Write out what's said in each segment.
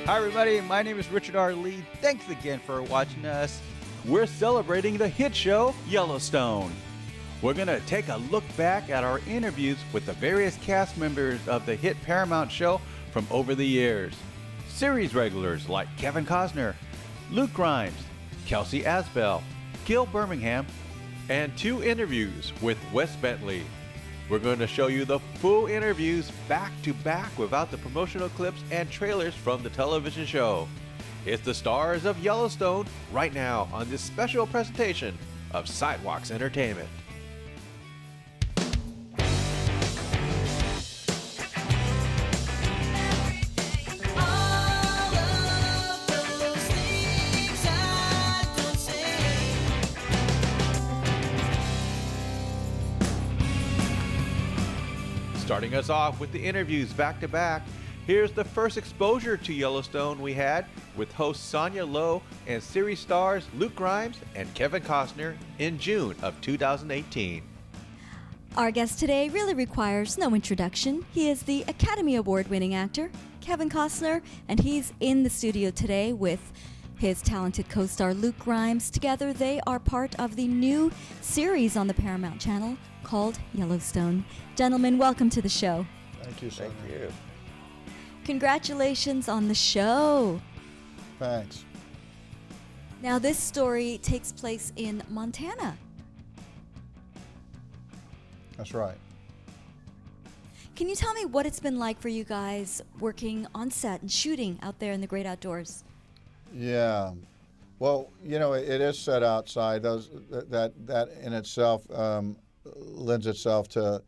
Hi everybody, my name is Richard R. Lee. Thanks again for watching us. We're celebrating the hit show Yellowstone. We're going to take a look back at our interviews with the various cast members of the hit Paramount show from over the years. Series regulars like Kevin Costner, Luke Grimes, Kelsey Asbille, Gil Birmingham, and 2 interviews with Wes Bentley. We're going to show you the full interviews back to back without the promotional clips and trailers from the television show. It's the stars of Yellowstone right now on this special presentation of Sidewalks Entertainment. Starting us off with the interviews back to back, here's the first exposure to Yellowstone we had with host Sonia Lowe and series stars Luke Grimes and Kevin Costner in June of 2018. Our guest today really requires no introduction. He is the Academy Award-winning actor, Kevin Costner, and he's in the studio today with his talented co-star Luke Grimes. Together, they are part of the new series on the Paramount Channel called Yellowstone. Gentlemen, welcome to the show. Thank you, Sonia. Thank you. Congratulations on the show. Thanks. Now, this story takes place in Montana. That's right. Can you tell me what it's been like for you guys working on set and shooting out there in the great outdoors? Yeah. Well, you know, it is set outside. That in itself lends itself to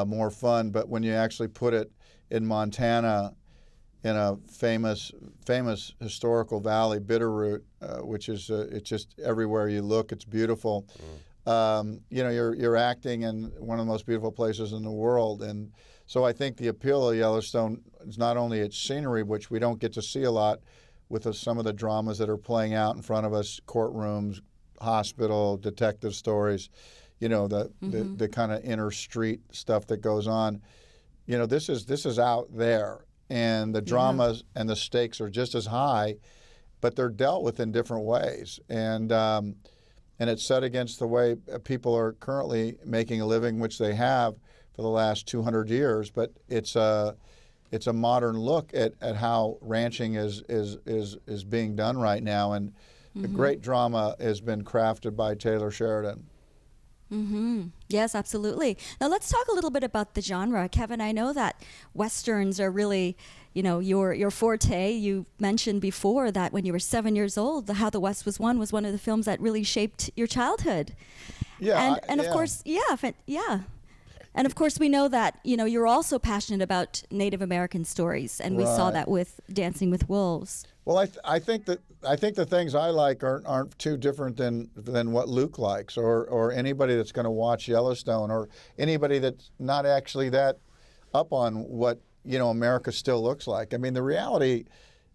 more fun. But when you actually put it in Montana, in a famous historical valley, Bitterroot, which is it's just everywhere you look, it's beautiful. You know, you're acting in one of the most beautiful places in the world, and so I think the appeal of Yellowstone is not only its scenery, which we don't get to see a lot with some of the dramas that are playing out in front of us, courtrooms, hospital, detective stories, you know, the kind of inner street stuff that goes on. You know, this is out there, and the dramas and the stakes are just as high, but they're dealt with in different ways. And it's set against the way people are currently making a living, which they have for the last 200 years. But it's a modern look at how ranching is being done right now, and the great drama has been crafted by Taylor Sheridan. Yes, absolutely. Now let's talk a little bit about the genre. Kevin, I know that Westerns are really, you know, your forte. You mentioned before that when you were 7 years old, How the West Was Won was one of the films that really shaped your childhood. Yeah. And of course, And of course, we know that, you know, you're also passionate about Native American stories, and we saw that with Dancing with Wolves. Well, I think the things I like aren't too different than what Luke likes, or anybody that's going to watch Yellowstone, or anybody that's not actually that up on what, you know, America still looks like. I mean, the reality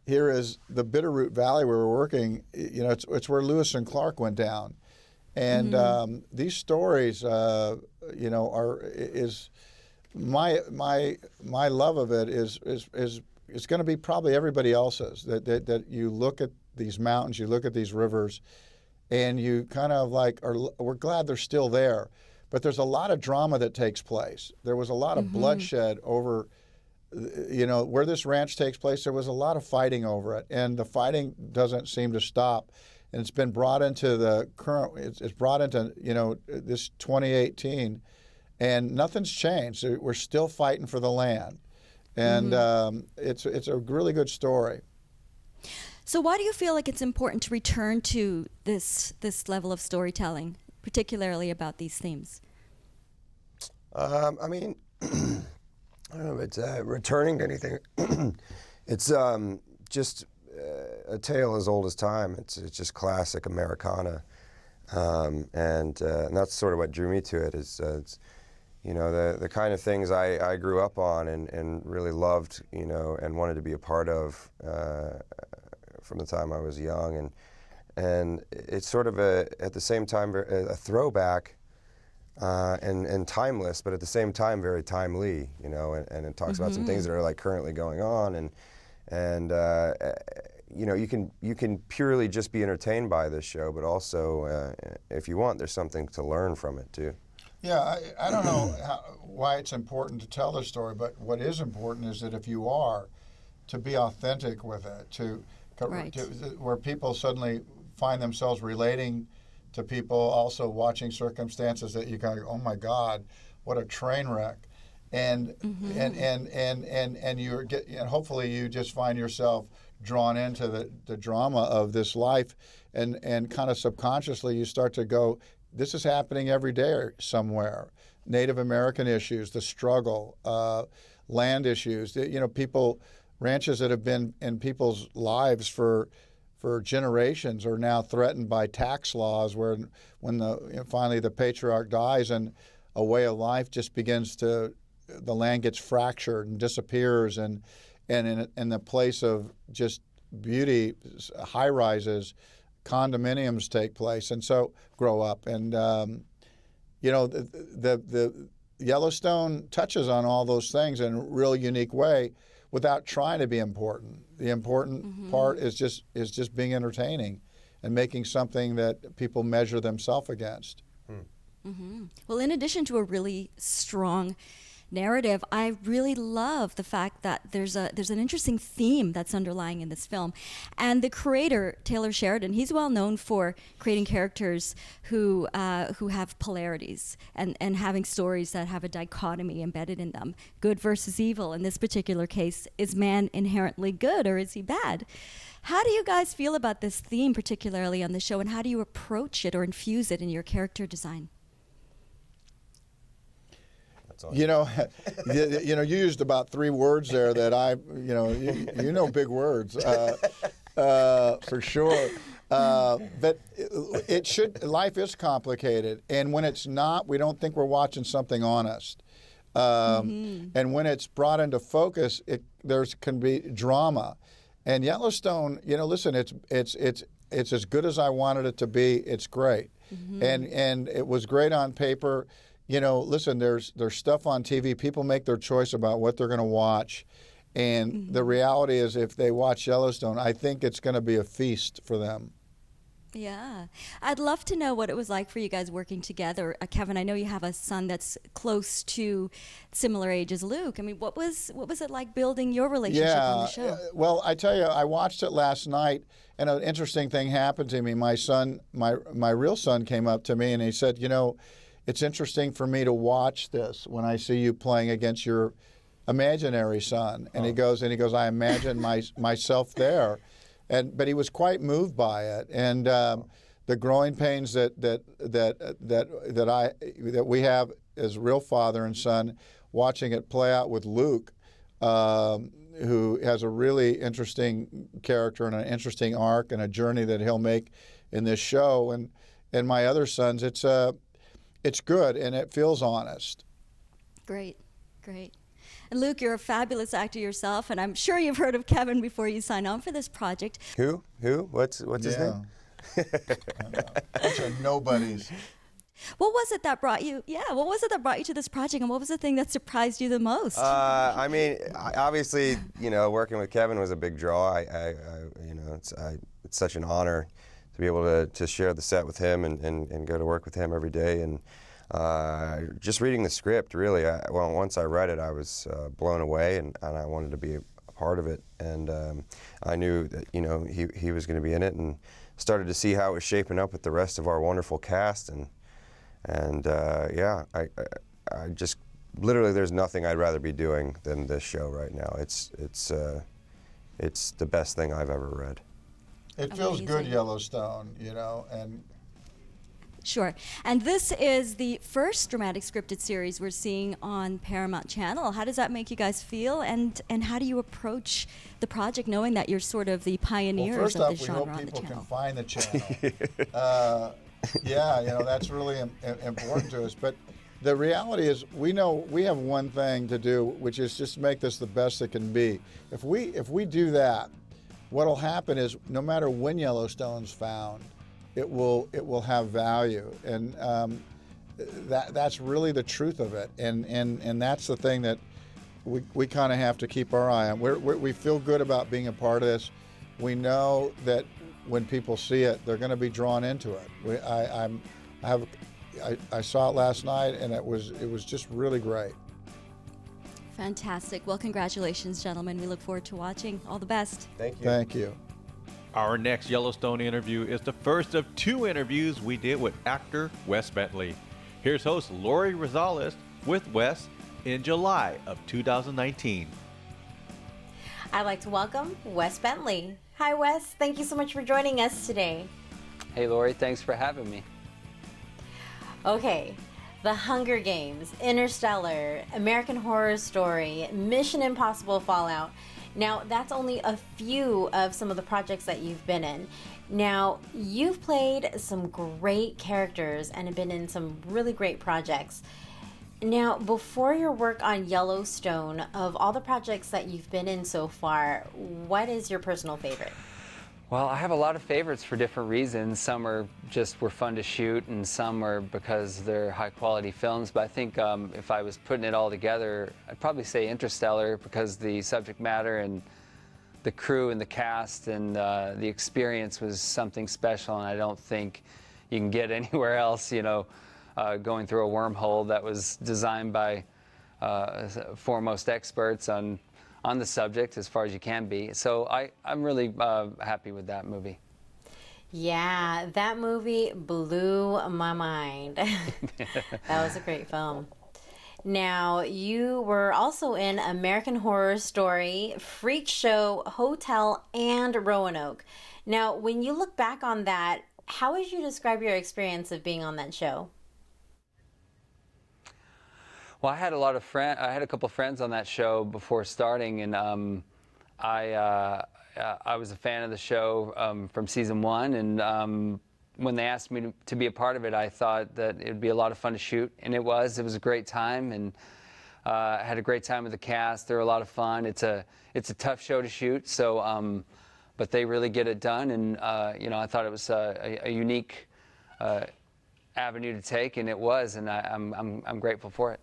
here is the Bitterroot Valley where we're working. You know, it's where Lewis and Clark went down, and these stories, you know, is my love of it is it's going to be probably everybody else's. That you look at these mountains, you look at these rivers, and you kind of like we're glad they're still there, but there's a lot of drama that takes place. There was a lot of bloodshed over, you know, where this ranch takes place. There was a lot of fighting over it, and the fighting doesn't seem to stop. And it's been brought into the current. It's brought into, you know, this 2018, and nothing's changed. We're still fighting for the land, and it's a really good story. So why do you feel like it's important to return to this level of storytelling, particularly about these themes? I mean, I don't know if it's returning to anything. It's just a tale as old as time. It's just classic Americana, and that's sort of what drew me to it. It's you know, the kind of things I grew up on and really loved, you know, and wanted to be a part of from the time I was young, and it's sort of at the same time a throwback and timeless, but at the same time very timely, you know, and it talks about some things that are like currently going on, And you can purely just be entertained by this show, but also, if you want, there's something to learn from it too. Yeah, I don't know why it's important to tell the story, but what is important is that if you are, to be authentic with it, Right. where people suddenly find themselves relating to people, also watching circumstances that you kind of, oh my God, what a train wreck, and hopefully you just find yourself drawn into the drama of this life, and kind of subconsciously you start to go, this is happening every day somewhere. Native American issues, the struggle, land issues, ranches that have been in people's lives for generations are now threatened by tax laws when finally the patriarch dies and a way of life just begins to, the land gets fractured and disappears, and in the place of just beauty, high rises, condominiums take place, and so grow up. And the Yellowstone touches on all those things in a real unique way without trying to be important. The important part is just being entertaining and making something that people measure themselves against. Well, in addition to a really strong narrative, I really love the fact that there's an interesting theme that's underlying in this film. And the creator, Taylor Sheridan, he's well known for creating characters who have polarities and having stories that have a dichotomy embedded in them. Good versus evil. In this particular case, is man inherently good or is he bad? How do you guys feel about this theme, particularly on the show, and how do you approach it or infuse it in your character design? You you used about 3 words there that big words for sure. But life is complicated, and when it's not, we don't think we're watching something honest. And when it's brought into focus, there can be drama. And Yellowstone, listen, it's as good as I wanted it to be. It's great, and it was great on paper. Listen, there's stuff on TV. People make their choice about what they're going to watch. And the reality is if they watch Yellowstone, I think it's going to be a feast for them. Yeah. I'd love to know what it was like for you guys working together. Kevin, I know you have a son that's close to similar age as Luke. I mean, what was it like building your relationship on the show? Well, I tell you, I watched it last night, and an interesting thing happened to me. My son, my real son came up to me, and he said, it's interesting for me to watch this when I see you playing against your imaginary son. And he goes, I imagine myself there. But he was quite moved by it. And the growing pains that we have as real father and son, watching it play out with Luke, who has a really interesting character and an interesting arc and a journey that he'll make in this show. And my other sons, it's good, and it feels honest. Great. And Luke, you're a fabulous actor yourself, and I'm sure you've heard of Kevin before you sign on for this project. Who? What's his name? Bunch of nobodies. What was it that brought you? Yeah, what was it that brought you to this project, and what was the thing that surprised you the most? Obviously, working with Kevin was a big draw. It's such an honor to be able to share the set with him and go to work with him every day. And just reading the script, really, once I read it, I was blown away, and I wanted to be a part of it. And I knew that he was going to be in it, and started to see how it was shaping up with the rest of our wonderful cast. And I just literally, there's nothing I'd rather be doing than this show right now. It's the best thing I've ever read. It feels good, Yellowstone, and Sure. And this is the first dramatic scripted series we're seeing on Paramount Channel. How does that make you guys feel? And how do you approach the project, knowing that you're sort of the pioneers of this genre on the channel? First off, we hope people can find the channel. That's really important to us. But the reality is, we know we have one thing to do, which is just make this the best it can be. If we do that, what'll happen is, no matter when Yellowstone's found, it will have value, and that's really the truth of it, and that's the thing that we kind of have to keep our eye on. We feel good about being a part of this. We know that when people see it, they're going to be drawn into it. I saw it last night, and it was just really great. Fantastic. Well, congratulations, gentlemen. We look forward to watching. All the best. Thank you. Thank you. Our next Yellowstone interview is the first of 2 interviews we did with actor Wes Bentley. Here's host Lori Rosales with Wes in July of 2019. I'd like to welcome Wes Bentley. Hi, Wes. Thank you so much for joining us today. Hey, Lori. Thanks for having me. Okay, The Hunger Games, Interstellar, American Horror Story, Mission Impossible Fallout. Now, that's only a few of some of the projects that you've been in. Now, you've played some great characters and have been in some really great projects. Now, before your work on Yellowstone, of all the projects that you've been in so far, what is your personal favorite? Well, I have a lot of favorites for different reasons. Some were fun to shoot, and some are because they're high-quality films. But I think if I was putting it all together, I'd probably say Interstellar, because the subject matter and the crew and the cast and the experience was something special, and I don't think you can get anywhere else, going through a wormhole that was designed by foremost experts on the subject as far as you can be. So I'm really happy with that movie. Yeah, that movie blew my mind. That was a great film. Now, you were also in American Horror Story, Freak Show, Hotel, and Roanoke. Now, when you look back on that, how would you describe your experience of being on that show? Well, I had a couple of friends on that show before starting, and I was a fan of the show from season 1. And when they asked me to be a part of it, I thought that it'd be a lot of fun to shoot, and it was. It was a great time, and I had a great time with the cast. They're a lot of fun. It's a tough show to shoot, so but they really get it done. And I thought it was a unique avenue to take, and it was, and I'm grateful for it.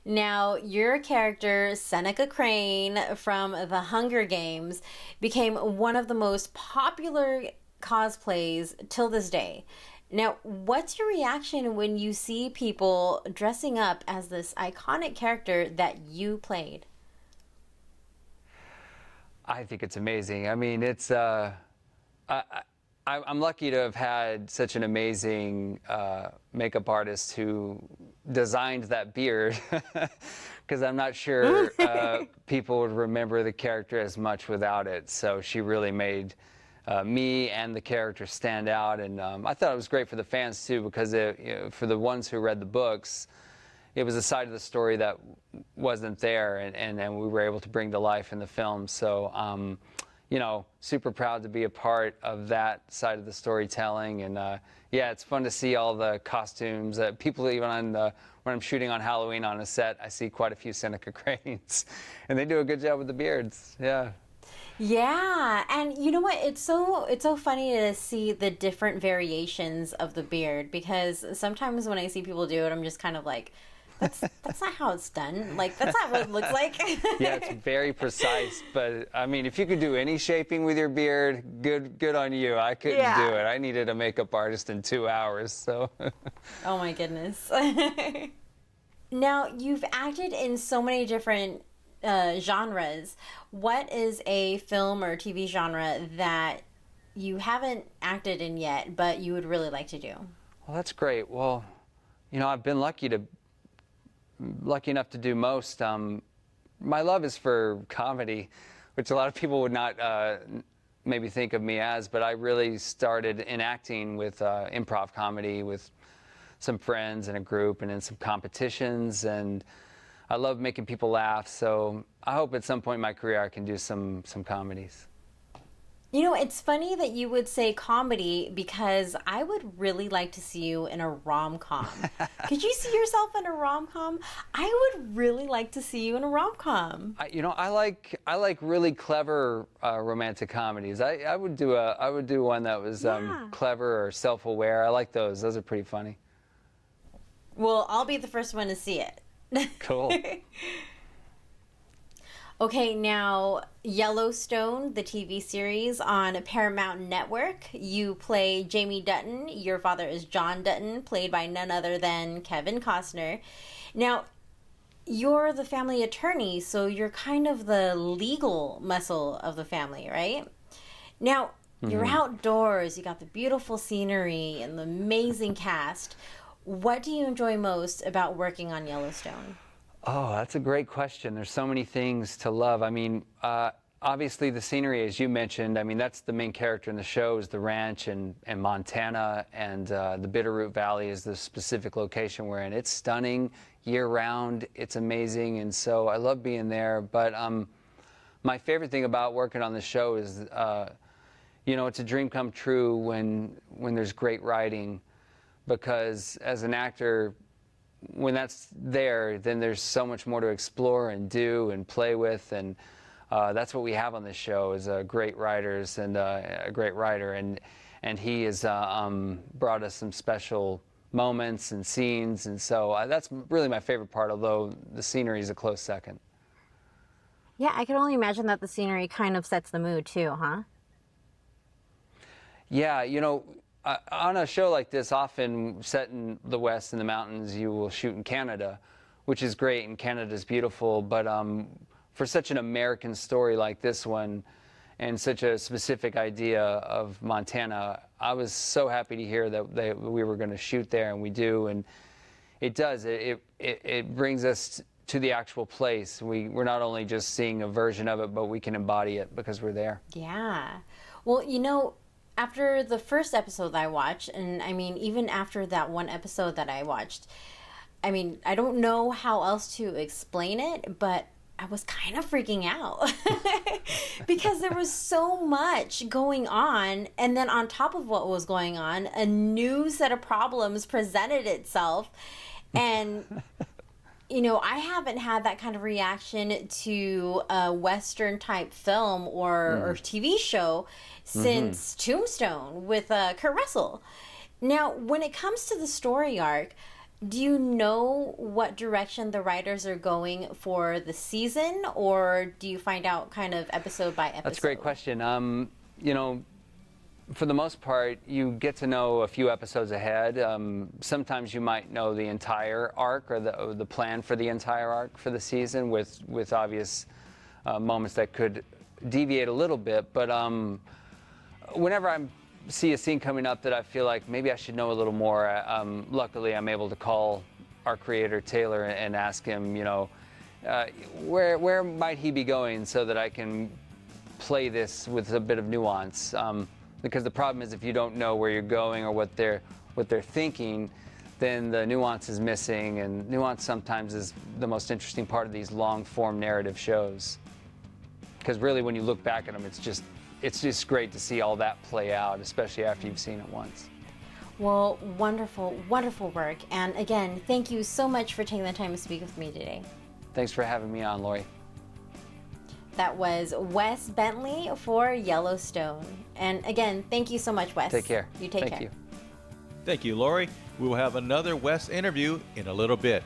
Now, your character, Seneca Crane from The Hunger Games, became one of the most popular cosplays till this day. Now, what's your reaction when you see people dressing up as this iconic character that you played? I think it's amazing. I mean, it's I'm lucky to have had such an amazing makeup artist who designed that beard, because I'm not sure people would remember the character as much without it. So she really made me and the character stand out, and I thought it was great for the fans too, because for the ones who read the books, it was a side of the story that wasn't there, and we were able to bring to life in the film. So super proud to be a part of that side of the storytelling. And yeah, it's fun to see all the costumes. People, even when I'm shooting on Halloween on a set, I see quite a few Seneca Cranes, and they do a good job with the beards. Yeah. Yeah, and you know what? It's so funny to see the different variations of the beard, because sometimes when I see people do it, I'm just kind of like, that's not how it's done. Like, that's not what it looks like. Yeah, it's very precise. But I mean, if you could do any shaping with your beard, good on you. I couldn't do it. I needed a makeup artist in 2 hours. So. Oh my goodness. Now, you've acted in so many different genres. What is a film or TV genre that you haven't acted in yet, but you would really like to do? Well, that's great. Well, I've been lucky enough to do most. My love is for comedy, which a lot of people would not maybe think of me as, but I really started in acting with improv comedy with some friends in a group and in some competitions, and I love making people laugh, so I hope at some point in my career I can do some comedies. It's funny that you would say comedy, because I would really like to see you in a rom-com. Could you see yourself in a rom-com? I would really like to see you in a rom-com. I like really clever romantic comedies. I would do one that was clever or self-aware. I like those. Those are pretty funny. Well, I'll be the first one to see it. Cool. Okay, now Yellowstone, the TV series on Paramount Network. You play Jamie Dutton. Your father is John Dutton, played by none other than Kevin Costner. Now, you're the family attorney, so you're kind of the legal muscle of the family, right? Now, you're outdoors, you got the beautiful scenery and the amazing cast. What do you enjoy most about working on Yellowstone? Oh, that's a great question. There's so many things to love. I mean, obviously the scenery, as you mentioned, I mean, that's the main character in the show is the ranch and Montana, and the Bitterroot Valley is the specific location we're in. It's stunning year-round. It's amazing, and so I love being there. But my favorite thing about working on the show is, you know, it's a dream come true when there's great writing, because as an actor, when that's there, then there's so much more to explore and do and play with, and that's what we have on this show is great writers and a great writer, and he has brought us some special moments and scenes, and so that's really my favorite part, although the scenery is a close second. Yeah, I can only imagine that the scenery kind of sets the mood too, huh? Yeah, you know, on a show like this, often set in the West in the mountains, you will shoot in Canada, which is great, and Canada's beautiful, but for such an American story like this one, and such a specific idea of Montana, I was so happy to hear that we were going to shoot there, and we do, and it does. It brings us to the actual place. We're not only just seeing a version of it, but we can embody it because we're there. Yeah. Well, you know, after the first episode that I watched, and I mean, even after that one episode that I watched, I mean, I don't know how else to explain it, but I was kind of freaking out because there was so much going on. And then on top of what was going on, a new set of problems presented itself. And, you know, I haven't had that kind of reaction to a Western type film or TV show since Tombstone with Kurt Russell. Now, when it comes to the story arc, do you know what direction the writers are going for the season, or do you find out kind of episode by episode? That's a great question. You know, for the most part, you get to know a few episodes ahead. Sometimes you might know the entire arc or the plan for the entire arc for the season with obvious moments that could deviate a little bit. But whenever I see a scene coming up that I feel like maybe I should know a little more, luckily I'm able to call our creator Taylor and ask him, you know, where might he be going so that I can play this with a bit of nuance. Because the problem is if you don't know where you're going or what they're thinking, then the nuance is missing, and nuance sometimes is the most interesting part of these long-form narrative shows. Because really, when you look back at them, it's just great to see all that play out, especially after you've seen it once. Well, wonderful, wonderful work. And again, thank you so much for taking the time to speak with me today. Thanks for having me on, Lori. That was Wes Bentley for Yellowstone. And again, thank you so much, Wes. Take care. You take care. Thank you. Thank you, Lori. We will have another Wes interview in a little bit.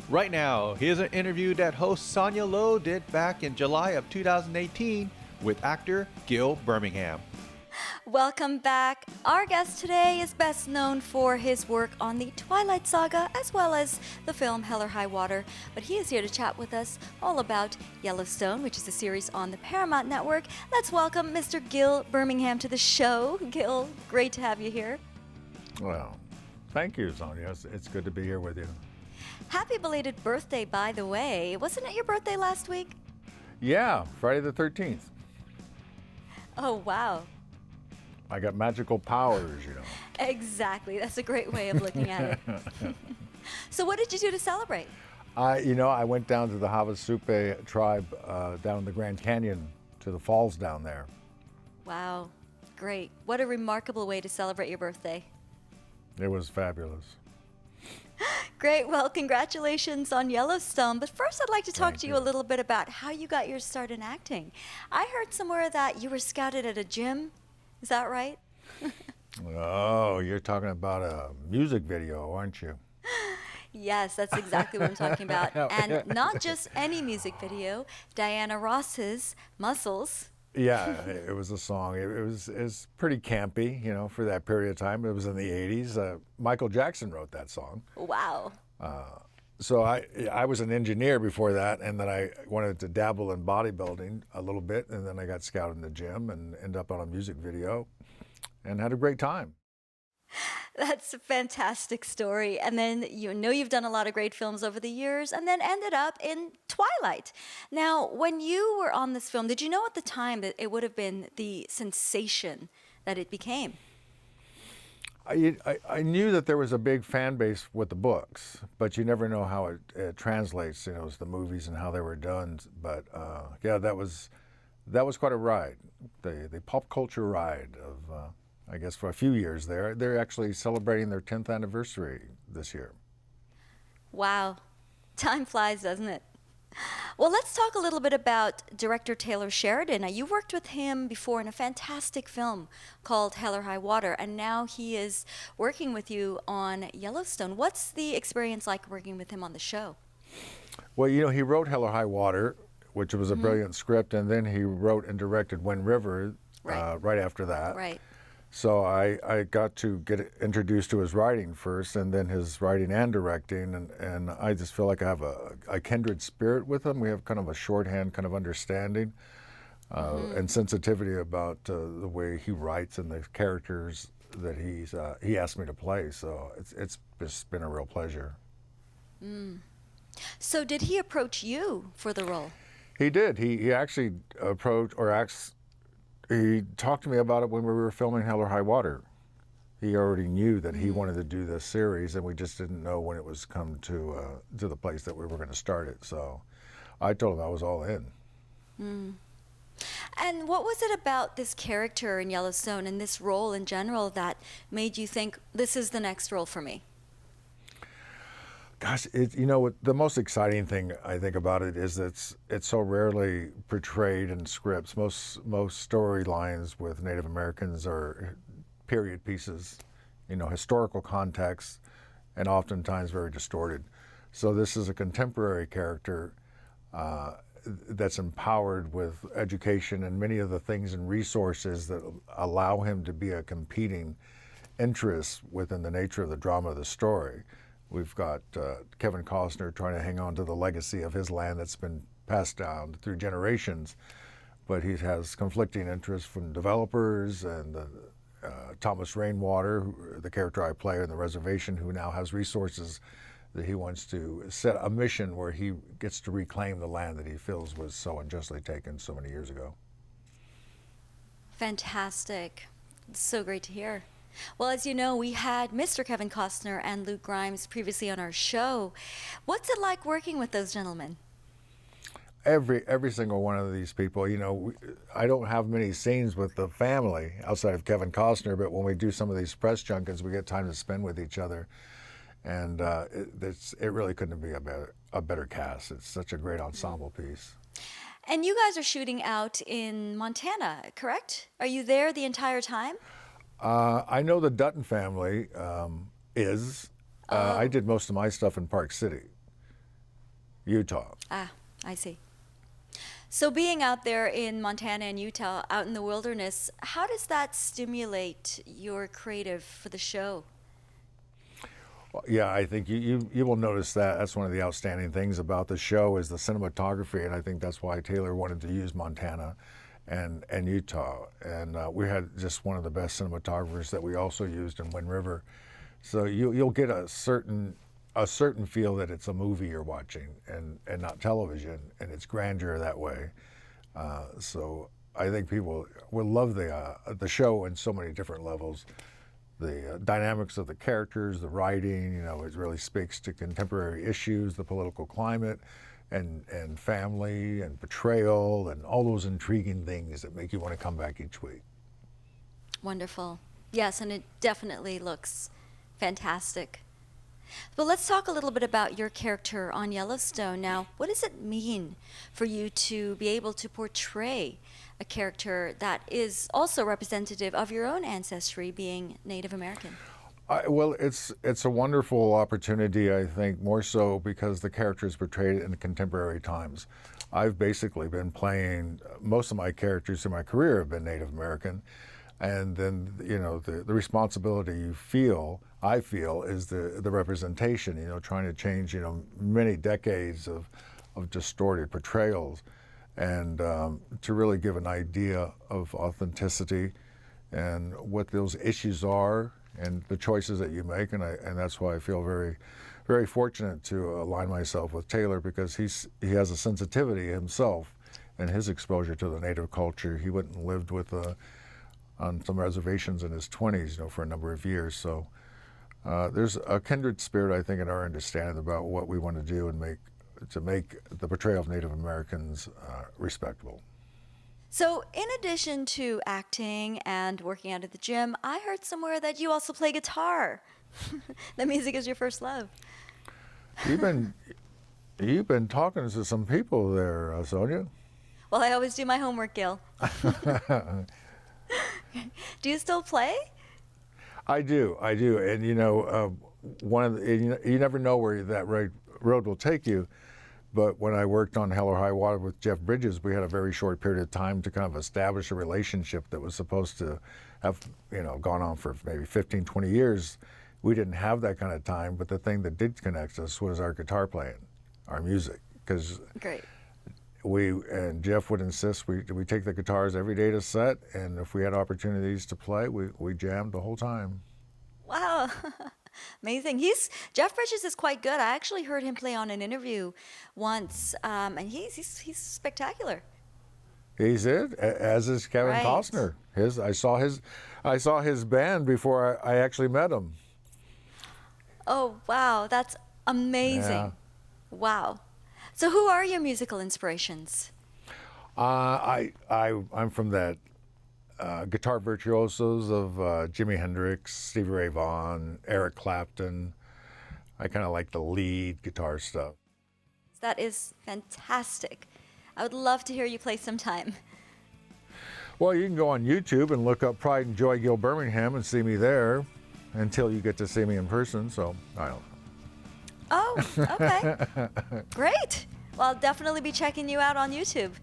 Right now, here's an interview that host Sonia Lowe did back in July of 2018 with actor Gil Birmingham. Welcome back. Our guest today is best known for his work on the Twilight Saga as well as the film Hell or High Water, but he is here to chat with us all about Yellowstone, which is a series on the Paramount Network. Let's welcome Mr. Gil Birmingham to the show. Gil, great to have you here. Well, thank you, Sonia. It's good to be here with you. Happy belated birthday, by the way. Wasn't it your birthday last week? Yeah, Friday the 13th. Oh, wow. I got magical powers, you know. Exactly. That's a great way of looking at it. So what did you do to celebrate? I went down to the Havasupai tribe down in the Grand Canyon to the falls down there. Wow. Great. What a remarkable way to celebrate your birthday. It was fabulous. Great. Well, congratulations on Yellowstone. But first, I'd like to talk to you a little bit about how you got your start in acting. I heard somewhere that you were scouted at a gym. Is that right? Oh, you're talking about a music video, aren't you? Yes, that's exactly what I'm talking about. And not just any music video, Diana Ross's Muscles. Yeah, it was a song. It's pretty campy, you know, for that period of time. It was in the 80s. Michael Jackson wrote that song. Wow. So I was an engineer before that, and then I wanted to dabble in bodybuilding a little bit, and then I got scouted in the gym and ended up on a music video and had a great time. That's a fantastic story. And then you know you've done a lot of great films over the years and then ended up in Twilight. Now, when you were on this film, did you know at the time that it would have been the sensation that it became? I knew that there was a big fan base with the books, but you never know how it translates, you know, as the movies and how they were done. But yeah, that was quite a ride, the pop culture ride of, I guess, for a few years there. They're actually celebrating their 10th anniversary this year. Wow. Time flies, doesn't it? Well, let's talk a little bit about director Taylor Sheridan. Now, you worked with him before in a fantastic film called Hell or High Water, and now he is working with you on Yellowstone. What's the experience like working with him on the show? Well, you know, he wrote Hell or High Water, which was a brilliant script, and then he wrote and directed Wind River right after that. Right. So I got to get introduced to his writing first, and then his writing and directing, and I just feel like I have a kindred spirit with him. We have kind of a shorthand kind of understanding and sensitivity about the way he writes and the characters that he asked me to play. So it's just been a real pleasure. So did he approach you for the role? He did. He actually approached or asked. He talked to me about it when we were filming Hell or High Water. He already knew that he wanted to do this series, and we just didn't know when it was come to the place that we were going to start it. So I told him I was all in. And what was it about this character in Yellowstone and this role in general that made you think, this is the next role for me? Gosh, you know, the most exciting thing I think about it is that it's so rarely portrayed in scripts. Most storylines with Native Americans are period pieces, you know, historical context, and oftentimes very distorted. So this is a contemporary character that's empowered with education and many of the things and resources that allow him to be a competing interest within the nature of the drama of the story. We've got Kevin Costner trying to hang on to the legacy of his land that's been passed down through generations, but he has conflicting interests from developers and Thomas Rainwater, the character I play on the reservation, who now has resources that he wants to set a mission where he gets to reclaim the land that he feels was so unjustly taken so many years ago. Fantastic. It's so great to hear. Well, as you know, we had Mr. Kevin Costner and Luke Grimes previously on our show. What's it like working with those gentlemen? Every single one of these people, you know, I don't have many scenes with the family outside of Kevin Costner, but when we do some of these press junkets, we get time to spend with each other. And it really couldn't be a better cast. It's such a great ensemble piece. And you guys are shooting out in Montana, correct? Are you there the entire time? I know the Dutton family is. I did most of my stuff in Park City, Utah. Ah, I see. So being out there in Montana and Utah, out in the wilderness, how does that stimulate your creative for the show? Well, yeah, I think you will notice that. That's one of the outstanding things about the show is the cinematography, and I think that's why Taylor wanted to use Montana and Utah. And we had just one of the best cinematographers that we also used in Wind River. So you'll get a certain feel that it's a movie you're watching and not television, and it's grandeur that way. So I think people will love the show in so many different levels. The dynamics of the characters, the writing, you know, it really speaks to contemporary issues, the political climate, and family and betrayal and all those intriguing things that make you want to come back each week. Wonderful. Yes, and it definitely looks fantastic. But let's talk a little bit about your character on Yellowstone. Now, what does it mean for you to be able to portray a character that is also representative of your own ancestry, being Native American? Well, it's a wonderful opportunity, I think, more so because the character is portrayed in contemporary times. I've basically been playing, most of my characters in my career have been Native American, and then, you know, the responsibility I feel, is the representation, you know, trying to change, you know, many decades of distorted portrayals, and to really give an idea of authenticity and what those issues are and the choices that you make, and that's why I feel very, very fortunate to align myself with Taylor, because he has a sensitivity himself and his exposure to the Native culture. He went and lived with on some reservations in his 20s, you know, for a number of years. So there's a kindred spirit, I think, in our understanding about what we want to do and make the portrayal of Native Americans respectable. So, in addition to acting and working out at the gym, I heard somewhere that you also play guitar. That music is your first love. You've been talking to some people there, Sonia. Well, I always do my homework, Gil. Do you still play? I do, and you know, you never know where that road will take you. But when I worked on Hell or High Water with Jeff Bridges, we had a very short period of time to kind of establish a relationship that was supposed to have, you know, gone on for maybe 15, 20 years. We didn't have that kind of time, but the thing that did connect us was our guitar playing, our music, because Jeff would insist we take the guitars every day to set, and if we had opportunities to play, we jammed the whole time. Wow. Amazing. Jeff Bridges is quite good. I actually heard him play on an interview once, and he's spectacular. He's it, as is Kevin Costner. I saw his band before I actually met him. Oh wow, that's amazing! Yeah. Wow. So, who are your musical inspirations? I'm from that. Guitar virtuosos of Jimi Hendrix, Stevie Ray Vaughan, Eric Clapton. I kind of like the lead guitar stuff. That is fantastic. I would love to hear you play sometime. Well, you can go on YouTube and look up Pride and Joy Gil Birmingham and see me there until you get to see me in person, so I don't know. Oh, okay. Great. Well, I'll definitely be checking you out on YouTube.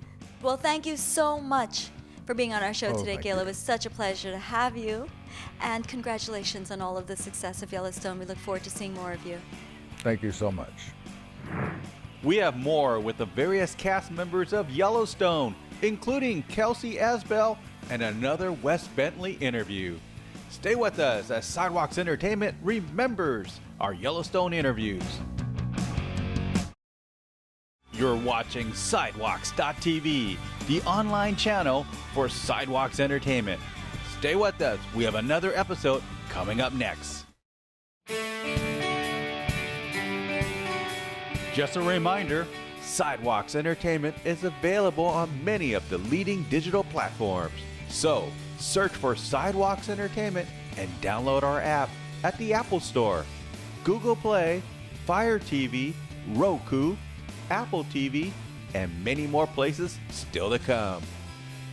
Well, thank you so much for being on our show today, Gil. It was such a pleasure to have you. And congratulations on all of the success of Yellowstone. We look forward to seeing more of you. Thank you so much. We have more with the various cast members of Yellowstone, including Kelsey Asbille and another Wes Bentley interview. Stay with us as Sidewalks Entertainment remembers our Yellowstone interviews. You're watching Sidewalks.tv, the online channel for Sidewalks Entertainment. Stay with us. We have another episode coming up next. Just a reminder, Sidewalks Entertainment is available on many of the leading digital platforms. So, search for Sidewalks Entertainment and download our app at the Apple Store, Google Play, Fire TV, Roku, Apple TV, and many more places still to come.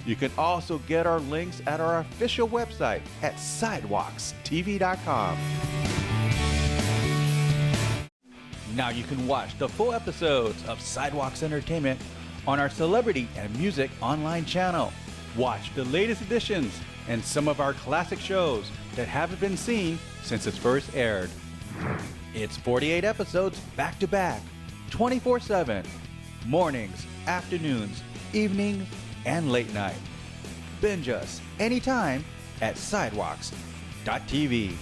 You can also get our links at our official website at sidewalkstv.com. Now you can watch the full episodes of Sidewalks Entertainment on our celebrity and music online channel. Watch the latest editions and some of our classic shows that haven't been seen since it first aired. It's 48 episodes back to back, 24/7, mornings, afternoons, evenings, and late night. Binge us anytime at sidewalks.tv.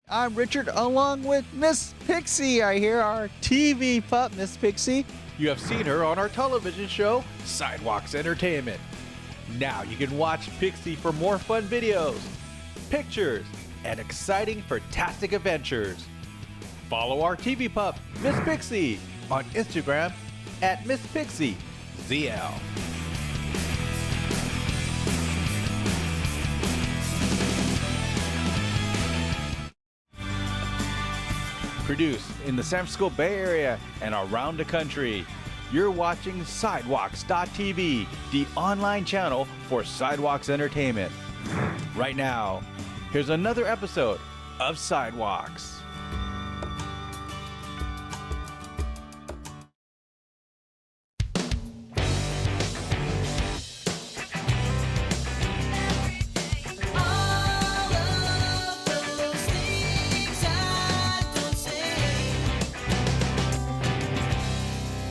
I'm Richard, along with Miss Pixie. I hear our TV pup, Miss Pixie. You have seen her on our television show, Sidewalks Entertainment. Now you can watch Pixie for more fun videos, pictures, and exciting, fantastic adventures. Follow our TV pup, Miss Pixie, on Instagram at Miss Pixie ZL. Produced in the San Francisco Bay Area and around the country. You're watching Sidewalks.tv, the online channel for Sidewalks Entertainment. Right now, here's another episode of Sidewalks.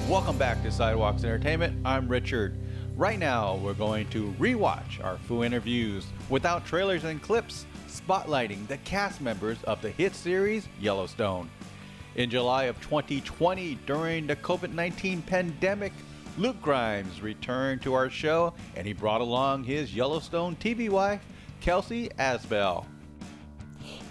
Welcome back to Sidewalks Entertainment. I'm Richard. Right now, we're going to rewatch our Foo interviews without trailers and clips, spotlighting the cast members of the hit series Yellowstone. In July of 2020, during the COVID-19 pandemic, Luke Grimes returned to our show, and he brought along his Yellowstone TV wife, Kelsey Asbille.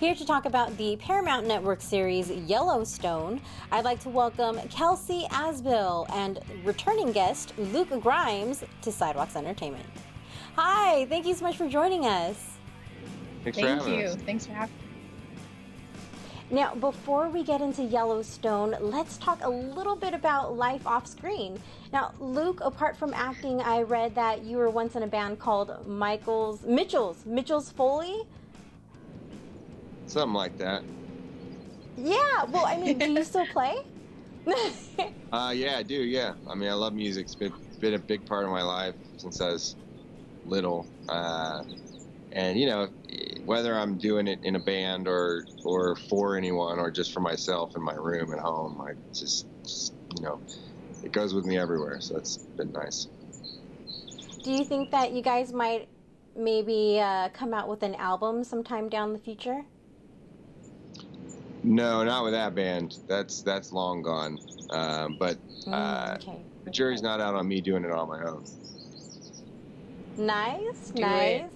Here to talk about the Paramount Network series Yellowstone, I'd like to welcome Kelsey Asbille and returning guest Luke Grimes to Sidewalks Entertainment. Hi, thank you so much for joining us. Thanks for having us. Thanks for having me. Now, before we get into Yellowstone, let's talk a little bit about life off screen. Now, Luke, apart from acting, I read that you were once in a band called Mitchell's Foley? Something like that. Yeah, well, I mean, do you still play? Yeah, I do, yeah. I mean, I love music. It's been a big part of my life since I was little. And, you know, whether I'm doing it in a band or for anyone or just for myself in my room at home, I just, you know, it goes with me everywhere. So it's been nice. Do you think that you guys might maybe come out with an album sometime down the future? No, not with that band. That's long gone. But Okay. the jury's not out on me doing it on my own. Nice. it.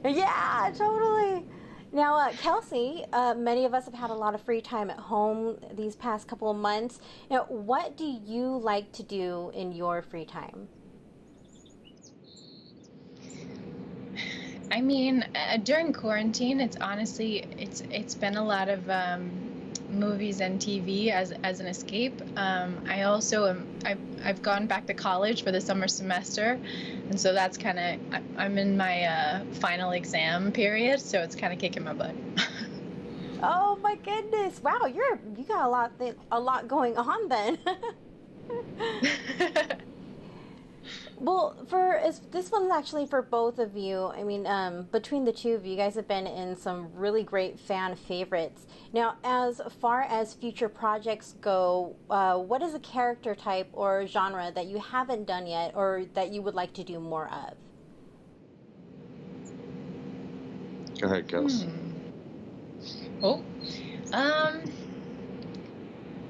Yeah, totally. Now, Kelsey, many of us have had a lot of free time at home these past couple of months. Now, what do you like to do in your free time? I mean, during quarantine, it's been a lot of movies and TV as an escape. I also I've gone back to college for the summer semester, and so that's kind of I'm in my final exam period, so it's kind of kicking my butt. Oh my goodness! Wow, you got a lot going on then. Well, this one's actually for both of you. I mean, between the two of you guys have been in some really great fan favorites. Now, as far as future projects go, what is a character type or genre that you haven't done yet or that you would like to do more of? Go ahead, Kels. Oh,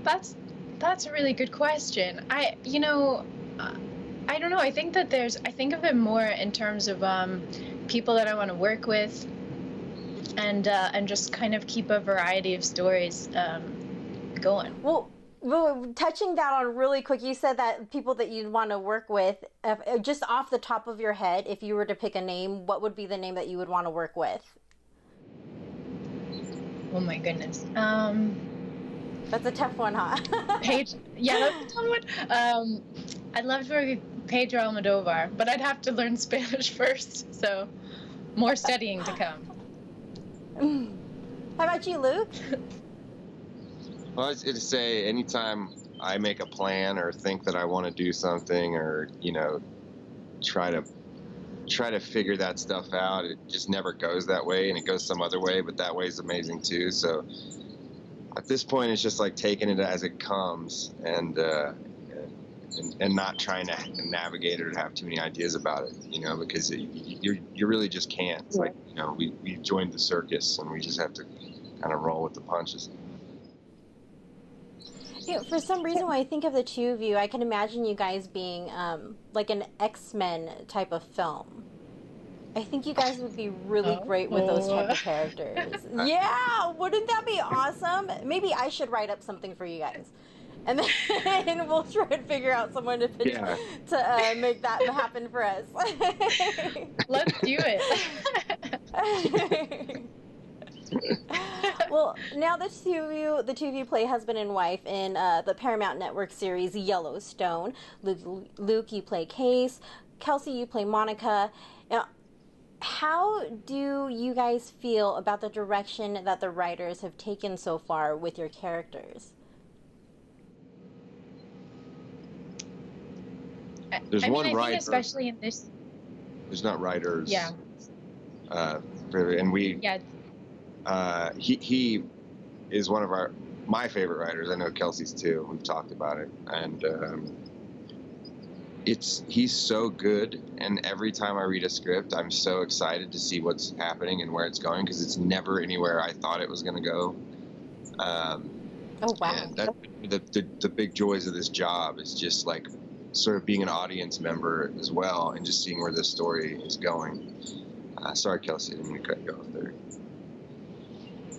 that's a really good question. I don't know. I think of it more in terms of people that I want to work with, and just kind of keep a variety of stories going. Well, touching that on really quick, you said that people that you'd want to work with, just off the top of your head, if you were to pick a name, what would be the name that you would want to work with? Oh my goodness. That's a tough one, huh? That's a tough one. I'd love to work with Pedro Almodovar, but I'd have to learn Spanish first, so more studying to come. How about you, Luke? Well, I was going to say, anytime I make a plan or think that I want to do something or, you know, try to figure that stuff out, it just never goes that way, and it goes some other way, but that way is amazing too. So at this point, it's just like taking it as it comes and not trying to navigate it or have too many ideas about it, you know, because you really just can't. It's like, you know, we joined the circus and we just have to kind of roll with the punches. Yeah, for some reason, when I think of the two of you, I can imagine you guys being like an X-Men type of film. I think you guys would be really great with those type of characters. Yeah, wouldn't that be awesome? Maybe I should write up something for you guys. And then we'll try and figure out someone to pitch to make that happen for us. Let's do it. Well, now the two of you play husband and wife in the Paramount Network series Yellowstone. Luke, you play Case. Kelsey, you play Monica. Now, how do you guys feel about the direction that the writers have taken so far with your characters? There's I one mean, I writer. think especially in this. There's not writers. Yeah. And we. Yeah. He is one of my favorite writers. I know Kelsey's too. We've talked about it, and he's so good. And every time I read a script, I'm so excited to see what's happening and where it's going, because it's never anywhere I thought it was going to go. Oh wow! And that the big joys of this job is just like sort of being an audience member as well, and just seeing where this story is going. Sorry, Kelsey, I didn't mean to cut you off there.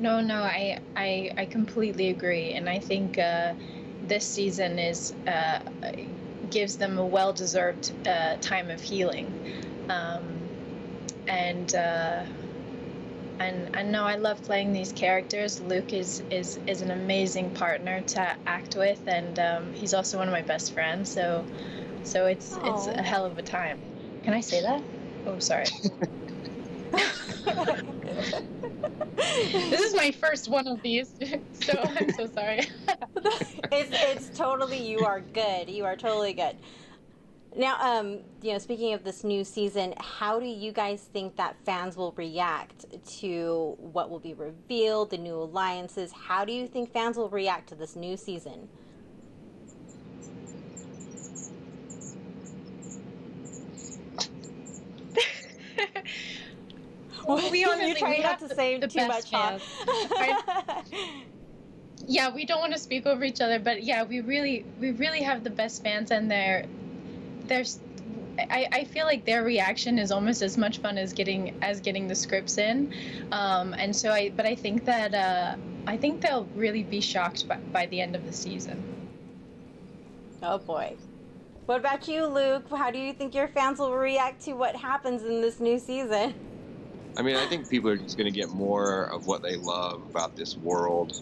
No, I completely agree, and I think this season gives them a well-deserved time of healing, and no, I love playing these characters. Luke is an amazing partner to act with, and he's also one of my best friends. So it's a hell of a time. Can I say that? Oh, sorry. This is my first one of these, so I'm so sorry. It's totally, you are good. You are totally good. Now, speaking of this new season, how do you guys think that fans will react to what will be revealed, the new alliances? How do you think fans will react to this new season? We honestly, you try not to say the too much, huh? Yeah, we don't want to speak over each other, but yeah, we really have the best fans, and I feel like their reaction is almost as much fun as getting the scripts in, and so I think that I think they'll really be shocked by the end of the season. Oh boy. What about you, Luke? How do you think your fans will react to what happens in this new season? I mean, I think people are just going to get more of what they love about this world,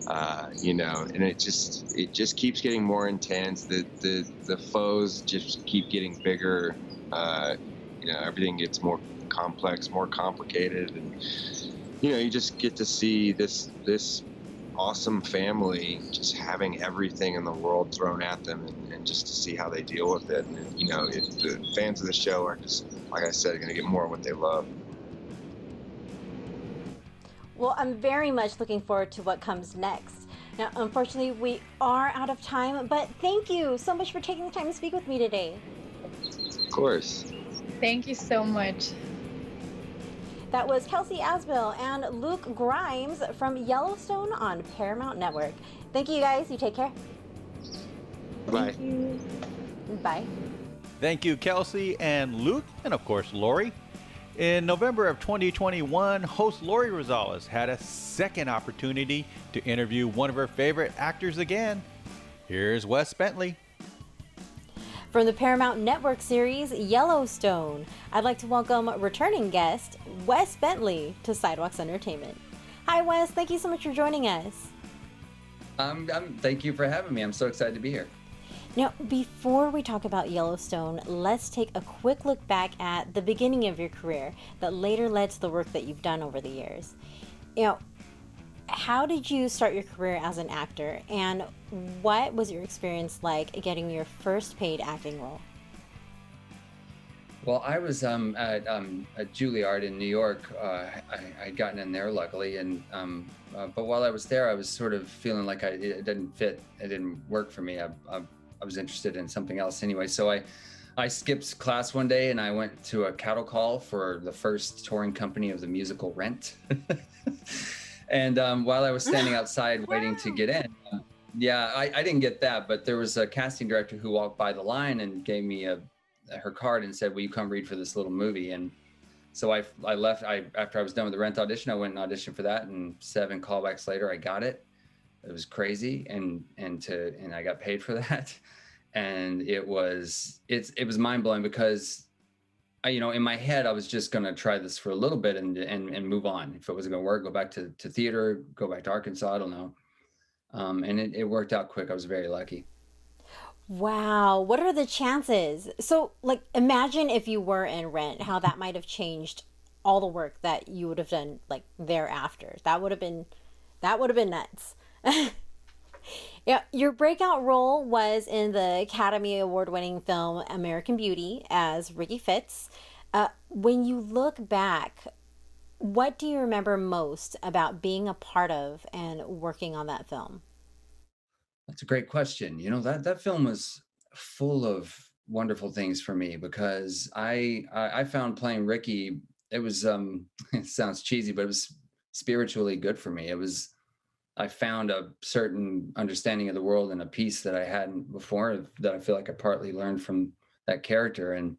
and it just keeps getting more intense. The foes just keep getting bigger. Everything gets more complex, more complicated, and you just get to see this awesome family just having everything in the world thrown at them, and just to see how they deal with it. And the fans of the show are just, like I said, going to get more of what they love. Well, I'm very much looking forward to what comes next. Now, unfortunately, we are out of time, but thank you so much for taking the time to speak with me today. Of course. Thank you so much. That was Kelsey Asbille and Luke Grimes from Yellowstone on Paramount Network. Thank you, guys. You take care. Bye. Thank you. Bye. Thank you, Kelsey and Luke, and of course, Lori. In November of 2021, host Lori Rosales had a second opportunity to interview one of her favorite actors again. Here's Wes Bentley. From the Paramount Network series Yellowstone, I'd like to welcome returning guest Wes Bentley to Sidewalks Entertainment. Hi, Wes. Thank you so much for joining us. Thank you for having me. I'm so excited to be here. Now, before we talk about Yellowstone, let's take a quick look back at the beginning of your career that later led to the work that you've done over the years. How did you start your career as an actor, and what was your experience like getting your first paid acting role? Well, I was at Juilliard in New York. I'd gotten in there, luckily, and but while I was there, I was sort of feeling like it didn't fit. It didn't work for me. I was interested in something else anyway. So I skipped class one day and I went to a cattle call for the first touring company of the musical Rent. And while I was standing outside waiting to get in, I didn't get that, but there was a casting director who walked by the line and gave me her card and said, "Will you come read for this little movie?" And so I left. After I was done with the Rent audition, I went and auditioned for that, and 7 callbacks later, I got it. It was crazy, and I got paid for that, and it was mind blowing because in my head I was just gonna try this for a little bit and move on. If it wasn't gonna work, go back to theater, go back to Arkansas. I don't know, and it worked out quick. I was very lucky. Wow, what are the chances? So, like, imagine if you were in Rent, how that might have changed all the work that you would have done like thereafter. That would have been nuts. Yeah, your breakout role was in the Academy Award-winning film American Beauty as Ricky Fitz. When you look back, what do you remember most about being a part of and working on that film? That's a great question. That film was full of wonderful things for me because I found playing Ricky, it was it sounds cheesy, but it was spiritually good for me. I found a certain understanding of the world and a piece that I hadn't before that I feel like I partly learned from that character. And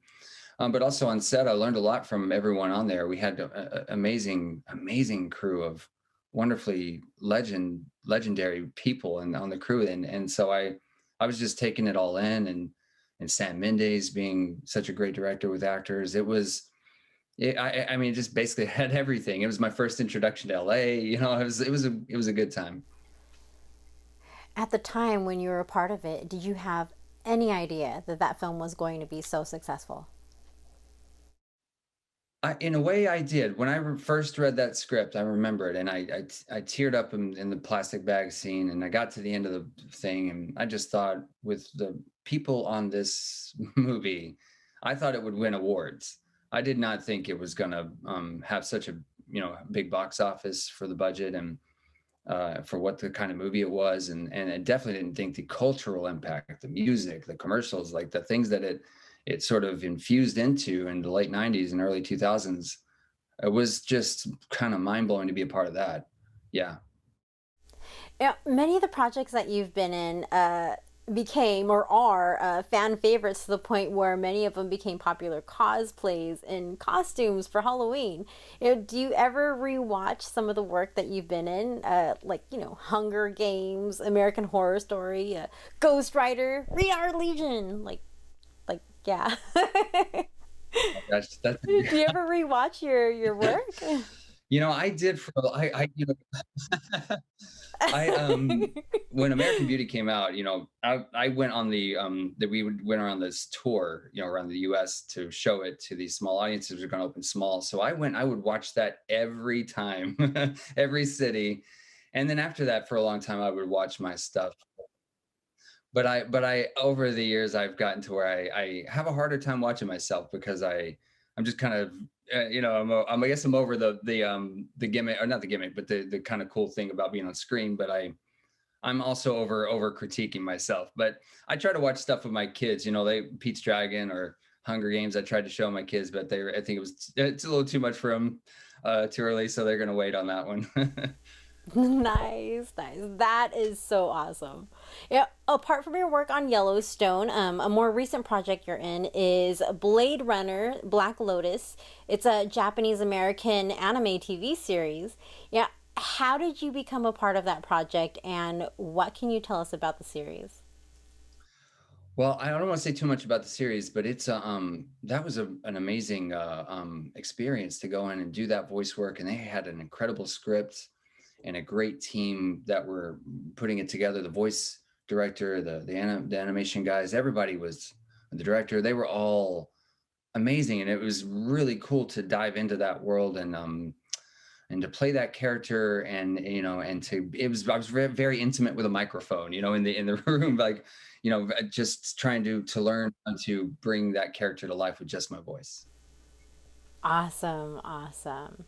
but also on set, I learned a lot from everyone on there. We had an amazing crew of wonderfully legendary people and on the crew, and so I was just taking it all in, and Sam Mendes being such a great director with actors. I mean, it just basically had everything. It was my first introduction to LA. It was a good time. At the time when you were a part of it, did you have any idea that that film was going to be so successful? In a way, I did. When I first read that script, I remember it, and I teared up in the plastic bag scene, and I got to the end of the thing, and I just thought, with the people on this movie, I thought it would win awards. I did not think it was going to have such a big box office for the budget and for what the kind of movie it was, and I definitely didn't think the cultural impact, the music, the commercials, like the things that it sort of infused into in the late 90s and early 2000s. It was just kind of mind-blowing to be a part of that. Yeah. Yeah, many of the projects that you've been in became or are fan favorites to the point where many of them became popular cosplays and costumes for Halloween. Do you ever rewatch some of the work that you've been in, like Hunger Games, American Horror Story, Ghost Rider, Read Our Legion, yeah. That's Do you ever rewatch your work? I did for I when American Beauty came out, I went on went around this tour, around the US to show it to these small audiences. We're going to open small. So I would watch that every time, every city. And then after that, for a long time, I would watch my stuff. But I over the years, I've gotten to where I have a harder time watching myself because I'm just kind of I guess I'm over the gimmick, or not the gimmick, but the kind of cool thing about being on screen. But I'm also over critiquing myself. But I try to watch stuff with my kids. Pete's Dragon or Hunger Games. I tried to show my kids, but I think it's a little too much for them too early, so they're gonna wait on that one. Nice, nice. That is so awesome. Yeah, apart from your work on Yellowstone, a more recent project you're in is Blade Runner Black Lotus. It's a Japanese American anime TV series. Yeah, how did you become a part of that project, and what can you tell us about the series? Well, I don't want to say too much about the series, but it's that was an amazing experience to go in and do that voice work, and they had an incredible script and a great team that were putting it together. The voice director, the animation guys, everybody was the director. They were all amazing, and it was really cool to dive into that world and to play that character, and I was very, very intimate with a microphone, in the room, like just trying to learn how to bring that character to life with just my voice. Awesome, awesome.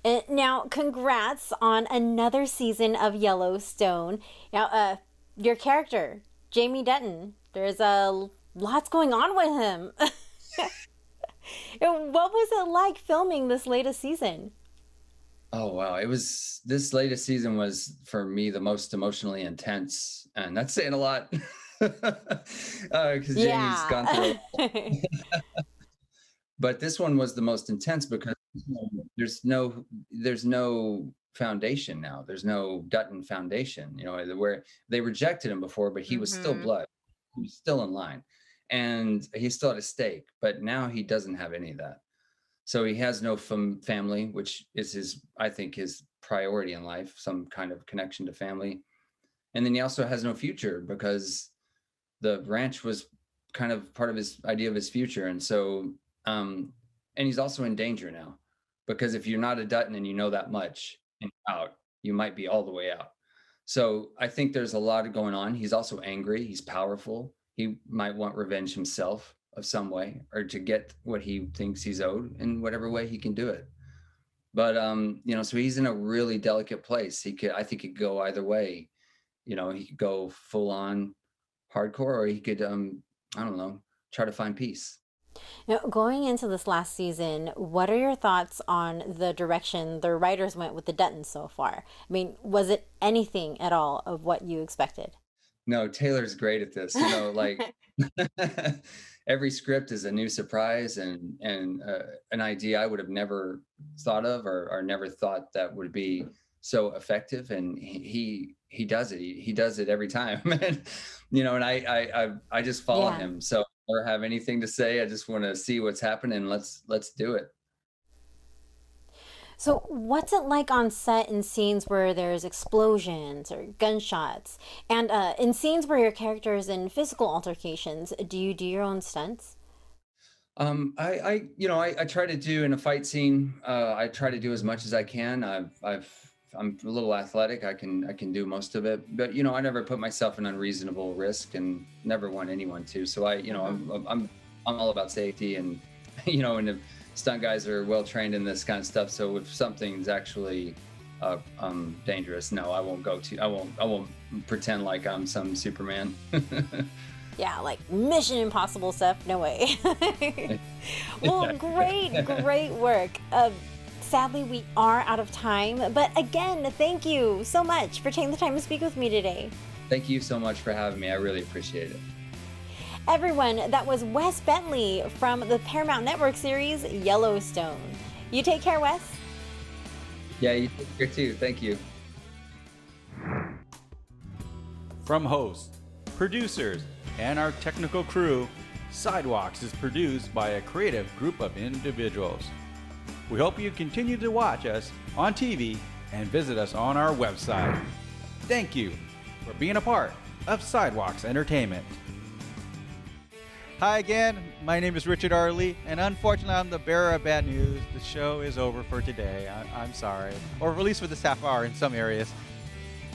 And now, congrats on another season of Yellowstone. Now, your character, Jamie Dutton, there's lots going on with him. What was it like filming this latest season? Oh wow! This latest season was for me the most emotionally intense, and that's saying a lot because Jamie's gone through a lot. But this one was the most intense because there's no foundation now. There's no Dutton foundation. Where they rejected him before, but he was still blood. He was still in line, and he still had a stake. But now he doesn't have any of that. So he has no family, which is I think his priority in life, some kind of connection to family. And then he also has no future because the ranch was kind of part of his idea of his future. And so, and he's also in danger now, because if you're not a Dutton and you know that much and out, you might be all the way out. So I think there's a lot going on. He's also angry. He's powerful. He might want revenge himself of some way, or to get what he thinks he's owed in whatever way he can do it. But, so he's in a really delicate place. I think he could go either way. He could go full on hardcore, or he could, I don't know, try to find peace. Now, going into this last season, what are your thoughts on the direction the writers went with the Duttons so far? I mean, was it anything at all of what you expected? No, Taylor's great at this. Every script is a new surprise and an idea I would have never thought of or never thought that would be so effective. And he does it. He does it every time. And I just follow him. So I don't have anything to say. I just want to see what's happening. Let's do it. So what's it like on set in scenes where there's explosions or gunshots? And in scenes where your character is in physical altercations, do you do your own stunts? I try to do in a fight scene. I try to do as much as I can. I'm a little athletic. I can do most of it, but I never put myself in unreasonable risk, and never want anyone to. So I'm all about safety, and and the stunt guys are well trained in this kind of stuff. So if something's actually dangerous, no, I won't pretend like I'm some Superman. Yeah, like Mission Impossible stuff. No way. Well, great work. Sadly, we are out of time, but again, thank you so much for taking the time to speak with me today. Thank you so much for having me. I really appreciate it. Everyone, that was Wes Bentley from the Paramount Network series Yellowstone. You take care, Wes. Yeah, you take care too. Thank you. From hosts, producers, and our technical crew, Sidewalks is produced by a creative group of individuals. We hope you continue to watch us on TV and visit us on our website. Thank you for being a part of Sidewalks Entertainment. Hi again, my name is Richard R. Lee, and unfortunately I'm the bearer of bad news. The show is over for today. I'm sorry. Or at least for this half hour in some areas.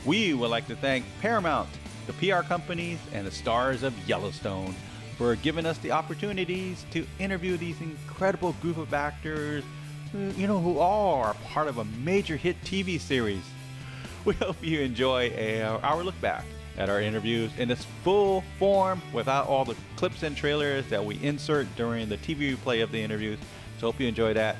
We would like to thank Paramount, the PR companies, and the stars of Yellowstone for giving us the opportunities to interview these incredible group of actors who all are part of a major hit TV series. We hope you enjoy our look back at our interviews in its full form without all the clips and trailers that we insert during the TV replay of the interviews. So hope you enjoy that.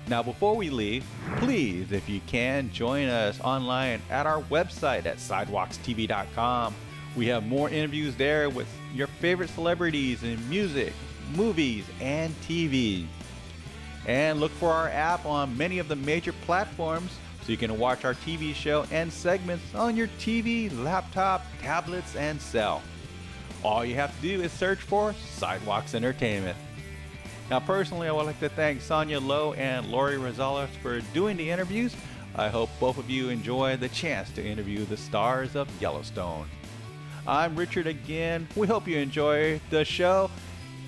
Now, before we leave, please, if you can, join us online at our website at sidewalkstv.com. We have more interviews there with your favorite celebrities in music, movies, and TV. And look for our app on many of the major platforms so you can watch our TV show and segments on your TV, laptop, tablets, and cell. All you have to do is search for Sidewalks Entertainment. Now, personally, I would like to thank Sonia Lowe and Lori Rosales for doing the interviews. I hope both of you enjoy the chance to interview the stars of Yellowstone. I'm Richard again. We hope you enjoy the show,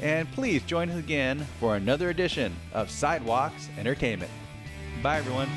and please join us again for another edition of Sidewalks Entertainment. Bye, everyone.